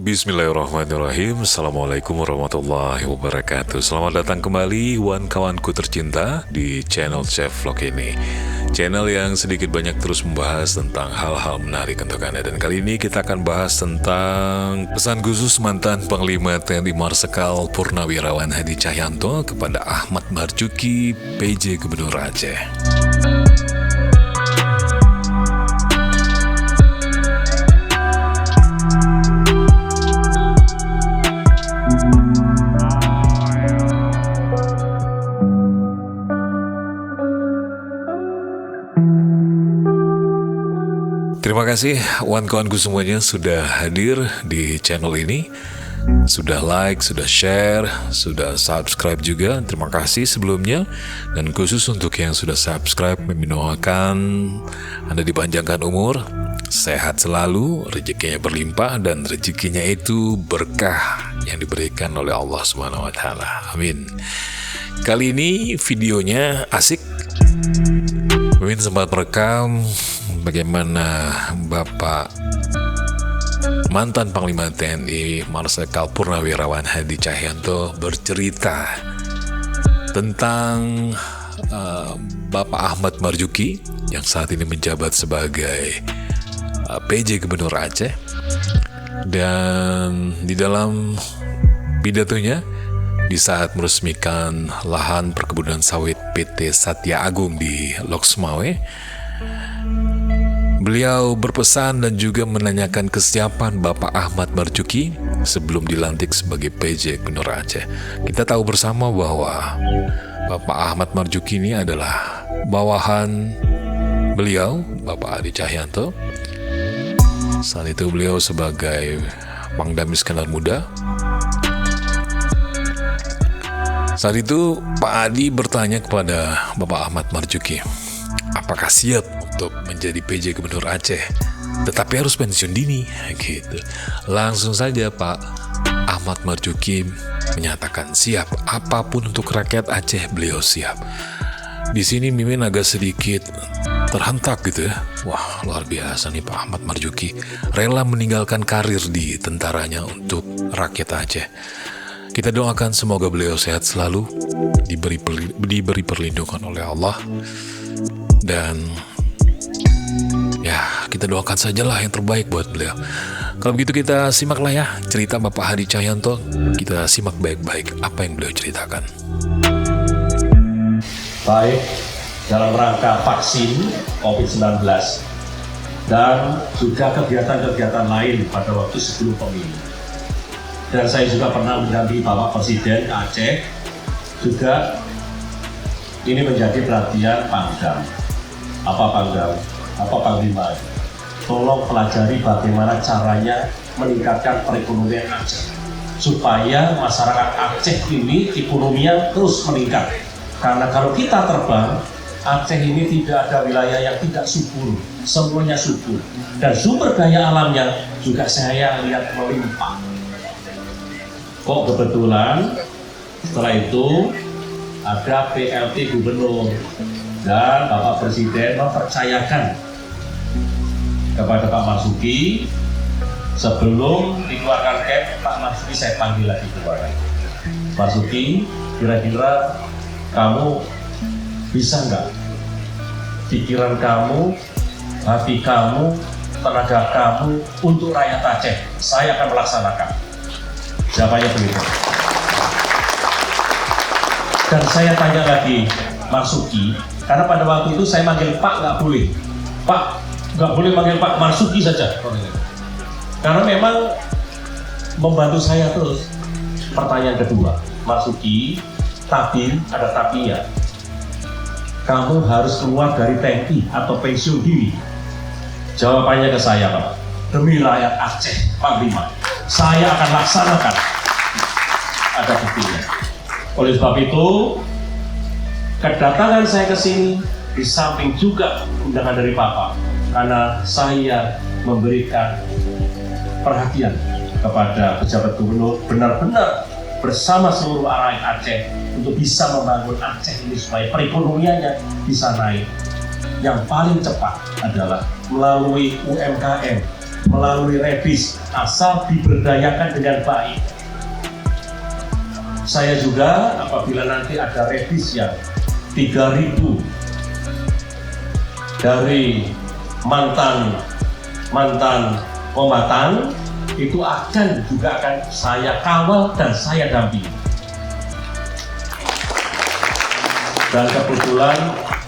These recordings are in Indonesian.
Bismillahirrahmanirrahim. Assalamualaikum warahmatullahi wabarakatuh. Selamat datang kembali kawanku tercinta di channel Chef Vlog ini, channel yang sedikit banyak terus membahas tentang hal-hal menarik untuk Anda. Dan kali ini kita akan bahas tentang pesan khusus mantan Panglima TNI Marsikal Purnawirawan Hadi Cahyanto kepada Ahmad Marzuki, PJ Gubernur Aceh. Terima kasih kawan-kawanku semuanya sudah hadir di channel ini, sudah like, sudah share, sudah subscribe juga. Terima kasih sebelumnya. Dan khusus untuk yang sudah subscribe, mendoakan Anda dipanjangkan umur, sehat selalu, rezekinya berlimpah, dan rezekinya itu berkah yang diberikan oleh Allah Subhanahu wa Ta'ala. Amin. Kali ini videonya asik. Mimin sempat merekam bagaimana Bapak mantan Panglima TNI Marsikal Purnawirawan Hadi Cahyanto bercerita tentang Bapak Ahmad Marzuki yang saat ini menjabat sebagai PJ Gubernur Aceh. Dan di dalam pidatonya di saat meresmikan lahan perkebunan sawit PT Satya Agung di Lok Sumawe, beliau berpesan dan juga menanyakan kesiapan Bapak Ahmad Marzuki sebelum dilantik sebagai PJ Gubernur Aceh. Kita tahu bersama bahwa Bapak Ahmad Marzuki ini adalah bawahan beliau, Bapak Hadi Cahyanto. Saat itu beliau sebagai Pangdam Iskandar Muda. Saat itu Pak Hadi bertanya kepada Bapak Ahmad Marzuki, apakah siap untuk menjadi PJ Gubernur Aceh, tetapi harus pensiun dini, gitu. Langsung saja Pak Ahmad Marzuki menyatakan siap, apapun untuk rakyat Aceh beliau siap. Di sini Mimin agak sedikit terhentak gitu ya. Wah, luar biasa nih Pak Ahmad Marzuki, rela meninggalkan karir di tentaranya untuk rakyat Aceh. Kita doakan semoga beliau sehat selalu, diberi perlindungan oleh Allah. Dan ya, kita doakan sajalah yang terbaik buat beliau. Kalau begitu kita simaklah ya cerita Bapak Hadi Cahyanto. Kita simak baik-baik apa yang beliau ceritakan. Baik, dalam rangka vaksin COVID-19 dan juga kegiatan-kegiatan lain pada waktu sebelum pemilu. Dan saya juga pernah mendampingi Bapak Presiden ke Aceh. Juga ini menjadi perhatian Pangdam. Apa Pangdam? Apa Panglima? Tolong pelajari bagaimana caranya meningkatkan perekonomian Aceh supaya masyarakat Aceh ini ekonominya terus meningkat. Karena kalau kita terbang, Aceh ini tidak ada wilayah yang tidak subur, semuanya subur. Dan sumber daya alamnya juga saya lihat melimpah. Kok kebetulan setelah itu ada PLT Gubernur dan Bapak Presiden mempercayakan kepada Pak Marzuki sebelum dikeluarkan KEP. Pak Marzuki saya panggil lagi kepada Marzuki, kira-kira kamu bisa nggak pikiran kamu, hati kamu, tenaga kamu untuk rakyat Aceh, saya akan melaksanakan. Siapanya begitu. Dan saya tanya lagi Marzuki, karena pada waktu itu saya manggil Pak nggak boleh. Pak nggak boleh manggil Pak Marzuki saja. Karena memang membantu saya terus. Pertanyaan kedua, Marzuki, tapi ada tapinya. Kamu harus keluar dari TNI atau pensiun dini. Jawabannya ke saya, Pak. Demi rakyat Aceh, Panglima, saya akan laksanakan. Ada buktinya. Oleh sebab itu, kedatangan saya ke sini di samping juga undangan dari Bapak, karena saya memberikan perhatian kepada pejabat gubernur benar-benar bersama seluruh rakyat Aceh untuk bisa membangun Aceh ini supaya perekonomiannya bisa naik. Yang paling cepat adalah melalui UMKM melalui revis asal diberdayakan dengan baik. Saya juga apabila nanti ada revis yang 3.000 dari mantan kombatan itu juga akan saya kawal dan saya dampingi. Dan kebetulan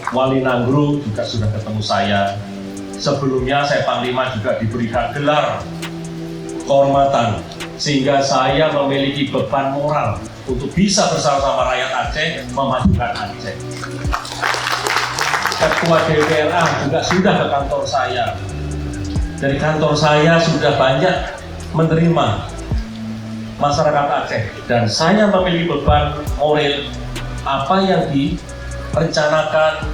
Wali Nanggro juga sudah ketemu saya. Sebelumnya saya Panglima juga diberikan gelar kehormatan, sehingga saya memiliki beban moral untuk bisa bersama-sama rakyat Aceh memajukan Aceh. Ketua DPRA juga sudah ke kantor saya. Dari kantor saya sudah banyak menerima masyarakat Aceh, dan saya memiliki beban moral apa yang direncanakan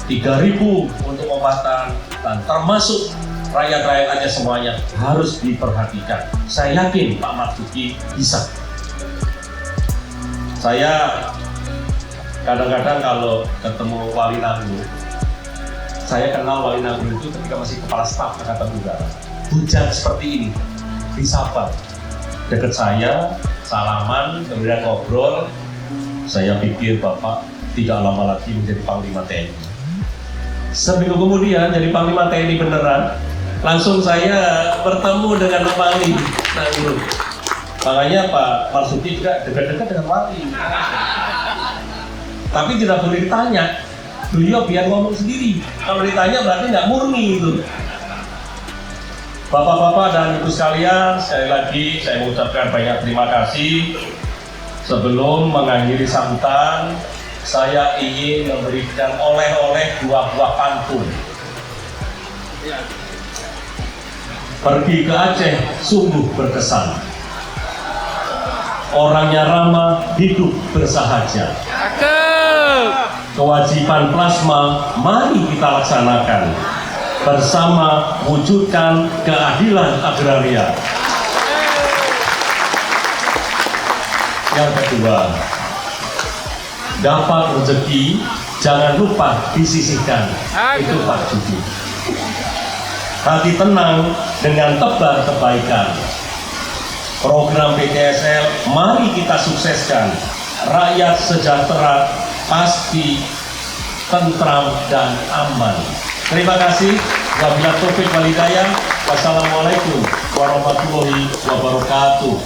3.000 untuk kombatan dan termasuk rakyat-rakyat Aceh semuanya harus diperhatikan. Saya yakin Pak Marzuki bisa. Saya kadang-kadang kalau ketemu Wali Nanggro, saya kenal Wali Nanggro itu ketika masih Kepala Staf Angkatan Udara. Hujan seperti ini, disapa dekat saya, salaman, kemudian ngobrol. Saya pikir Bapak tidak lama lagi menjadi Panglima TNI. Seminggu kemudian jadi Panglima TNI beneran. Langsung saya bertemu dengan Wali Nanggro. Makanya Pak Marzuki juga dekat-dekat dengan Wali. Tapi tidak boleh ditanya. Beliau biar ngomong sendiri. Kalau ditanya berarti nggak murni itu. Bapak-bapak dan ibu sekalian, sekali lagi saya mengucapkan banyak terima kasih. Sebelum mengakhiri sambutan, saya ingin memberikan oleh-oleh 2 buah pantun. Pergi ke Aceh sungguh berkesan. Orangnya ramah, hidup bersahaja. Kewajiban plasma mari kita laksanakan. Bersama wujudkan keadilan agraria. Yang kedua, dapat rezeki jangan lupa disisihkan. Itu Pak Juki. Hati tenang dengan tebar kebaikan. Program PTSL mari kita sukseskan. Rakyat sejahtera pasti tentram dan aman. Terima kasih. Wabillahi taufiq wal hidayah. Wassalamualaikum warahmatullahi wabarakatuh.